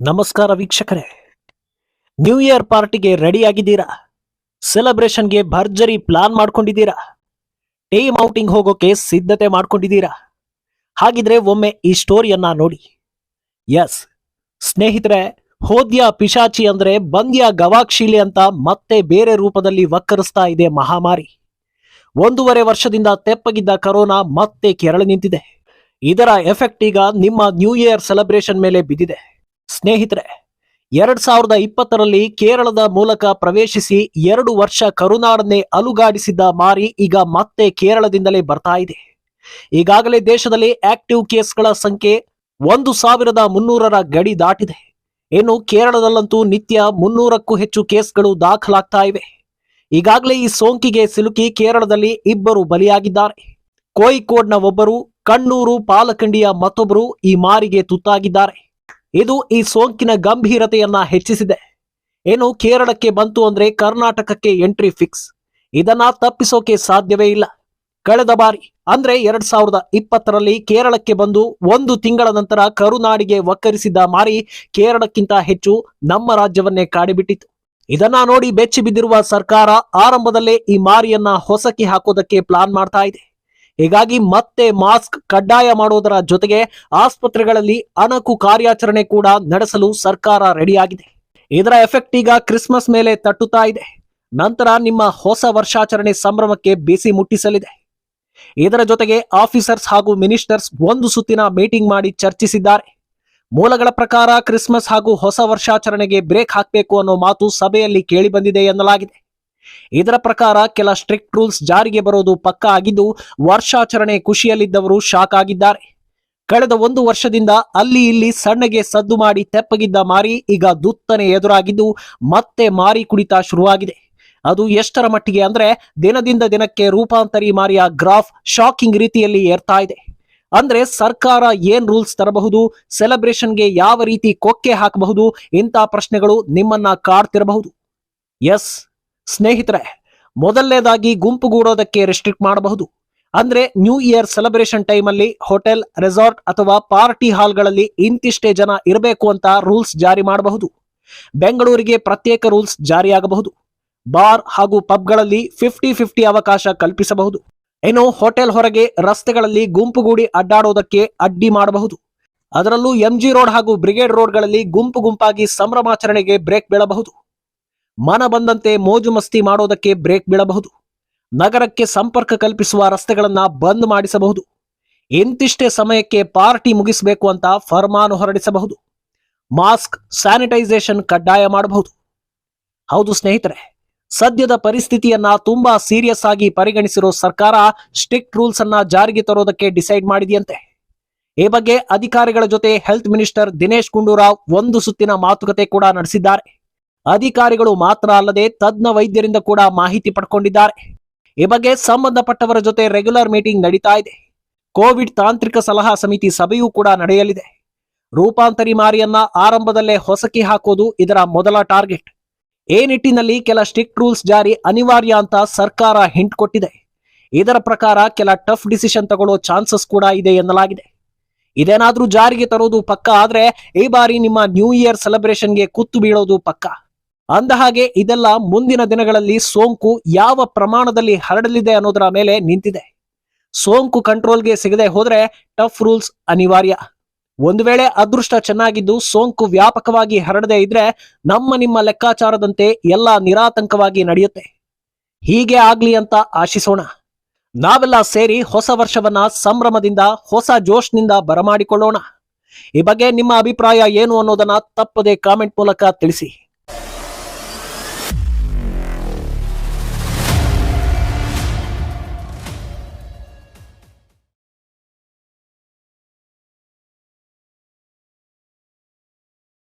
ನಮಸ್ಕಾರ ವೀಕ್ಷಕರೇ, new year ಪಾರ್ಟಿಗೆ ರೆಡಿ ಆಗಿದ್ದೀರಾ? ಸೆಲೆಬ್ರೇಷನ್ಗೆ ಭರ್ಜರಿ ಪ್ಲಾನ್ ಮಾಡ್ಕೊಂಡಿದ್ದೀರಾ? ಟೀಮ್ ಔಟಿಂಗ್ ಹೋಗೋಕೆ ಸಿದ್ಧತೆ ಮಾಡ್ಕೊಂಡಿದ್ದೀರಾ? ಹಾಗಿದ್ರೆ ಒಮ್ಮೆ ಈ ಸ್ಟೋರಿಯನ್ನ ನೋಡಿ. ಎಸ್ ಸ್ನೇಹಿತರೆ, ಹೋದ್ಯ ಪಿಶಾಚಿ ಅಂದ್ರೆ ಬಂದ್ಯ ಗವಾಕ್ಷಿಲೆ ಅಂತ ಮತ್ತೆ ಬೇರೆ ರೂಪದಲ್ಲಿ ವಕ್ಕರಿಸ್ತಾ ಇದೆ ಮಹಾಮಾರಿ. 1.5 ವರ್ಷದಿಂದ ತೆಪ್ಪಗಿದ್ದ ಕರೋನಾ ಮತ್ತೆ ಕೆರಳಿ ನಿಂತಿದೆ. ಇದರ ಎಫೆಕ್ಟ್ ಈಗ ನಿಮ್ಮ ನ್ಯೂ ಇಯರ್ ಸೆಲೆಬ್ರೇಷನ್ ಮೇಲೆ ಬಿದ್ದಿದೆ. ಸ್ನೇಹಿತರೆ, 2020ರಲ್ಲಿ ಕೇರಳದ ಮೂಲಕ ಪ್ರವೇಶಿಸಿ 2 ವರ್ಷ ಕರುನಾಡನ್ನೇ ಅಲುಗಾಡಿಸಿದ್ದ ಮಾರಿ ಈಗ ಮತ್ತೆ ಕೇರಳದಿಂದಲೇ ಬರ್ತಾ ಇದೆ. ಈಗಾಗಲೇ ದೇಶದಲ್ಲಿ ಆಕ್ಟಿವ್ ಕೇಸ್ಗಳ ಸಂಖ್ಯೆ 1,300ರ ಗಡಿ ದಾಟಿದೆ. ಇನ್ನು ಕೇರಳದಲ್ಲಂತೂ ನಿತ್ಯ 300ಕ್ಕೂ ಹೆಚ್ಚು ಕೇಸ್ಗಳು ದಾಖಲಾಗ್ತಾ ಇವೆ. ಈಗಾಗಲೇ ಈ ಸೋಂಕಿಗೆ ಸಿಲುಕಿ ಕೇರಳದಲ್ಲಿ 2 ಬಲಿಯಾಗಿದ್ದಾರೆ. ಕೋಯಿಕೋಡ್ನ ಒಬ್ಬರು, ಕಣ್ಣೂರು ಪಾಲಕಂಡಿಯ ಮತ್ತೊಬ್ಬರು ಈ ಮಾರಿಗೆ ತುತ್ತಾಗಿದ್ದಾರೆ. ಇದು ಈ ಸೋಂಕಿನ ಗಂಭೀರತೆಯನ್ನ ಹೆಚ್ಚಿಸಿದೆ. ಏನು ಕೇರಳಕ್ಕೆ ಬಂತು ಅಂದ್ರೆ ಕರ್ನಾಟಕಕ್ಕೆ ಎಂಟ್ರಿ ಫಿಕ್ಸ್. ಇದನ್ನ ತಪ್ಪಿಸೋಕೆ ಸಾಧ್ಯವೇ ಇಲ್ಲ. ಕಳೆದ ಬಾರಿ ಅಂದ್ರೆ 2020ರಲ್ಲಿ ಕೇರಳಕ್ಕೆ ಬಂದು 1 ತಿಂಗಳ ನಂತರ ಕರುನಾಡಿಗೆ ವಕ್ಕರಿಸಿದ್ದ ಮಾರಿ ಕೇರಳಕ್ಕಿಂತ ಹೆಚ್ಚು ನಮ್ಮ ರಾಜ್ಯವನ್ನೇ ಕಾಡಿಬಿಟ್ಟಿತ್ತು. ಇದನ್ನ ನೋಡಿ ಬೆಚ್ಚಿ ಬಿದ್ದಿರುವ ಸರ್ಕಾರ ಆರಂಭದಲ್ಲೇ ಈ ಮಾರಿಯನ್ನ ಹೊಸಕಿ ಹಾಕೋದಕ್ಕೆ ಪ್ಲಾನ್ ಮಾಡ್ತಾ ಇದೆ. ಹೀಗಾಗಿ ಮತ್ತೆ ಮಾಸ್ಕ್ ಕಡ್ಡಾಯ ಮಾಡೋದರ ಜೊತೆಗೆ ಆಸ್ಪತ್ರೆಗಳಲ್ಲಿ ಅಣಕು ಕಾರ್ಯಾಚರಣೆ ಕೂಡ ನಡೆಸಲು ಸರ್ಕಾರ ರೆಡಿಯಾಗಿದೆ. ಇದರ ಎಫೆಕ್ಟ್ ಈಗ ಕ್ರಿಸ್ಮಸ್ ಮೇಲೆ ತಟ್ಟುತ್ತಾ ಇದೆ. ನಂತರ ನಿಮ್ಮ ಹೊಸ ವರ್ಷಾಚರಣೆ ಸಂಭ್ರಮಕ್ಕೆ ಬಿಸಿ ಮುಟ್ಟಿಸಲಿದೆ. ಇದರ ಜೊತೆಗೆ ಆಫೀಸರ್ಸ್ ಹಾಗೂ ಮಿನಿಸ್ಟರ್ಸ್ 1 ಸುತ್ತಿನ ಮೀಟಿಂಗ್ ಮಾಡಿ ಚರ್ಚಿಸಿದ್ದಾರೆ. ಮೂಲಗಳ ಪ್ರಕಾರ ಕ್ರಿಸ್ಮಸ್ ಹಾಗೂ ಹೊಸ ವರ್ಷಾಚರಣೆಗೆ ಬ್ರೇಕ್ ಹಾಕಬೇಕು ಅನ್ನೋ ಮಾತು ಸಭೆಯಲ್ಲಿ ಕೇಳಿ ಬಂದಿದೆ ಎನ್ನಲಾಗಿದೆ. ಇದರ ಪ್ರಕಾರ ಕೆಲ ಸ್ಟ್ರಿಕ್ಟ್ ರೂಲ್ಸ್ ಜಾರಿಗೆ ಬರೋದು ಪಕ್ಕಾ ಆಗಿದ್ದು, ವರ್ಷಾಚರಣೆ ಖುಷಿಯಲ್ಲಿದ್ದವರು ಶಾಕ್ ಆಗಿದ್ದಾರೆ. ಕಳೆದ 1 ವರ್ಷದಿಂದ ಅಲ್ಲಿ ಇಲ್ಲಿ ಸಣ್ಣಗೆ ಸದ್ದು ಮಾಡಿ ತೆಪ್ಪಗಿದ್ದ ಮಾರಿ ಈಗ ದುತ್ತನೆ ಎದುರಾಗಿದ್ದು ಮತ್ತೆ ಮಾರಿ ಕುಡಿತ ಶುರುವಾಗಿದೆ. ಅದು ಎಷ್ಟರ ಮಟ್ಟಿಗೆ ಅಂದ್ರೆ ದಿನದಿಂದ ದಿನಕ್ಕೆ ರೂಪಾಂತರಿ ಮಾರಿಯ ಗ್ರಾಫ್ ಶಾಕಿಂಗ್ ರೀತಿಯಲ್ಲಿ ಏರ್ತಾ ಇದೆ. ಅಂದ್ರೆ ಸರ್ಕಾರ ಏನ್ ರೂಲ್ಸ್ ತರಬಹುದು, ಸೆಲೆಬ್ರೇಷನ್ಗೆ ಯಾವ ರೀತಿ ಕೊಕ್ಕೆ ಹಾಕಬಹುದು, ಇಂಥ ಪ್ರಶ್ನೆಗಳು ನಿಮ್ಮನ್ನ ಕಾಡ್ತಿರಬಹುದು. ಎಸ್ ಸ್ನೇಹಿತರೆ, ಮೊದಲನೇದಾಗಿ ಗುಂಪುಗೂಡೋದಕ್ಕೆ ರೆಸ್ಟ್ರಿಕ್ಟ್ ಮಾಡಬಹುದು. ಅಂದ್ರೆ ನ್ಯೂ ಇಯರ್ ಸೆಲೆಬ್ರೇಷನ್ ಟೈಮ್ ಅಲ್ಲಿ ಹೋಟೆಲ್, ರೆಸಾರ್ಟ್ ಅಥವಾ ಪಾರ್ಟಿ ಹಾಲ್ಗಳಲ್ಲಿ ಇಂತಿಷ್ಟೇ ಜನ ಇರಬೇಕು ಅಂತ ರೂಲ್ಸ್ ಜಾರಿ ಮಾಡಬಹುದು. ಬೆಂಗಳೂರಿಗೆ ಪ್ರತ್ಯೇಕ ರೂಲ್ಸ್ ಜಾರಿಯಾಗಬಹುದು. ಬಾರ್ ಹಾಗೂ ಪಬ್ಗಳಲ್ಲಿ 50-50 ಅವಕಾಶ ಕಲ್ಪಿಸಬಹುದು. ಇನ್ನು ಹೋಟೆಲ್ ಹೊರಗೆ ರಸ್ತೆಗಳಲ್ಲಿ ಗುಂಪುಗೂಡಿ ಅಡ್ಡಾಡೋದಕ್ಕೆ ಅಡ್ಡಿ ಮಾಡಬಹುದು. ಅದರಲ್ಲೂ MG ರೋಡ್ ಹಾಗೂ ಬ್ರಿಗೇಡ್ ರೋಡ್ಗಳಲ್ಲಿ ಗುಂಪಾಗಿ ಸಂಭ್ರಮಾಚರಣೆಗೆ ಬ್ರೇಕ್ ಬೀಳಬಹುದು. ಮನ ಬಂದಂತೆ ಮೋಜು ಮಸ್ತಿ ಮಾಡೋದಕ್ಕೆ ಬ್ರೇಕ್ ಬೀಳಬಹುದು. ನಗರಕ್ಕೆ ಸಂಪರ್ಕ ಕಲ್ಪಿಸುವ ರಸ್ತೆಗಳನ್ನ ಬಂದ್ ಮಾಡಿಸಬಹುದು. ಇಂತಿಷ್ಟೇ ಸಮಯಕ್ಕೆ ಪಾರ್ಟಿ ಮುಗಿಸಬೇಕು ಅಂತ ಫರ್ಮಾನು ಹೊರಡಿಸಬಹುದು. ಮಾಸ್ಕ್, ಸ್ಯಾನಿಟೈಸೇಷನ್ ಕಡ್ಡಾಯ ಮಾಡಬಹುದು. ಹೌದು ಸ್ನೇಹಿತರೆ, ಸದ್ಯದ ಪರಿಸ್ಥಿತಿಯನ್ನ ತುಂಬಾ ಸೀರಿಯಸ್ ಆಗಿ ಪರಿಗಣಿಸಿರೋ ಸರ್ಕಾರ ಸ್ಟ್ರಿಕ್ಟ್ ರೂಲ್ಸ್ ಅನ್ನ ಜಾರಿಗೆ ತರೋದಕ್ಕೆ ಡಿಸೈಡ್ ಮಾಡಿದೆಯಂತೆ. ಈ ಬಗ್ಗೆ ಅಧಿಕಾರಿಗಳ ಜೊತೆ ಹೆಲ್ತ್ ಮಿನಿಸ್ಟರ್ ದಿನೇಶ್ ಗುಂಡೂರಾವ್ 1 ಸುತ್ತಿನ ಮಾತುಕತೆ ಕೂಡ ನಡೆಸಿದ್ದಾರೆ. ಅಧಿಕಾರಿಗಳು ಮಾತ್ರ ಅಲ್ಲದೆ ತಜ್ಞ ವೈದ್ಯರಿಂದ ಕೂಡ ಮಾಹಿತಿ ಪಡ್ಕೊಂಡಿದ್ದಾರೆ. ಈ ಬಗ್ಗೆ ಸಂಬಂಧಪಟ್ಟವರ ಜೊತೆ ರೆಗ್ಯುಲರ್ ಮೀಟಿಂಗ್ ನಡೀತಾ ಇದೆ. ಕೋವಿಡ್ ತಾಂತ್ರಿಕ ಸಲಹಾ ಸಮಿತಿ ಸಭೆಯೂ ಕೂಡ ನಡೆಯಲಿದೆ. ರೂಪಾಂತರಿ ಮಾರಿಯನ್ನ ಆರಂಭದಲ್ಲೇ ಹೊಸಕಿ ಹಾಕೋದು ಇದರ ಮೊದಲ ಟಾರ್ಗೆಟ್. ಈ ನಿಟ್ಟಿನಲ್ಲಿ ಕೆಲ ಸ್ಟ್ರಿಕ್ಟ್ ರೂಲ್ಸ್ ಜಾರಿ ಅನಿವಾರ್ಯ ಅಂತ ಸರ್ಕಾರ ಹಿಂಟ್ ಕೊಟ್ಟಿದೆ. ಇದರ ಪ್ರಕಾರ ಕೆಲ ಟಫ್ ಡಿಸಿಷನ್ ತಗೊಳ್ಳೋ ಚಾನ್ಸಸ್ ಕೂಡ ಇದೆ ಎನ್ನಲಾಗಿದೆ. ಇದೇನಾದ್ರೂ ಜಾರಿಗೆ ತರೋದು ಪಕ್ಕ ಆದ್ರೆ ಈ ಬಾರಿ ನಿಮ್ಮ ನ್ಯೂ ಇಯರ್ ಸೆಲೆಬ್ರೇಷನ್ಗೆ ಕುತ್ತು ಬೀಳೋದು ಪಕ್ಕ. ಅಂದ ಹಾಗೆ ಇದೆಲ್ಲ ಮುಂದಿನ ದಿನಗಳಲ್ಲಿ ಸೋಂಕು ಯಾವ ಪ್ರಮಾಣದಲ್ಲಿ ಹರಡಲಿದೆ ಅನ್ನೋದರ ಮೇಲೆ ನಿಂತಿದೆ. ಸೋಂಕು ಕಂಟ್ರೋಲ್ಗೆ ಸಿಗದೆ ಹೋದ್ರೆ ಟಫ್ ರೂಲ್ಸ್ ಅನಿವಾರ್ಯ. ಒಂದು ವೇಳೆ ಅದೃಷ್ಟ ಚೆನ್ನಾಗಿದ್ದು ಸೋಂಕು ವ್ಯಾಪಕವಾಗಿ ಹರಡದೆ ಇದ್ರೆ ನಿಮ್ಮ ಲೆಕ್ಕಾಚಾರದಂತೆ ಎಲ್ಲ ನಿರಾತಂಕವಾಗಿ ನಡೆಯುತ್ತೆ. ಹೀಗೆ ಆಗ್ಲಿ ಅಂತ ಆಶಿಸೋಣ. ನಾವೆಲ್ಲ ಸೇರಿ ಹೊಸ ವರ್ಷವನ್ನ ಸಂಭ್ರಮದಿಂದ, ಹೊಸ ಜೋಶ್ನಿಂದ ಬರಮಾಡಿಕೊಳ್ಳೋಣ. ಈ ಬಗ್ಗೆ ನಿಮ್ಮ ಅಭಿಪ್ರಾಯ ಏನು ಅನ್ನೋದನ್ನ ತಪ್ಪದೆ ಕಾಮೆಂಟ್ ಮೂಲಕ ತಿಳಿಸಿ.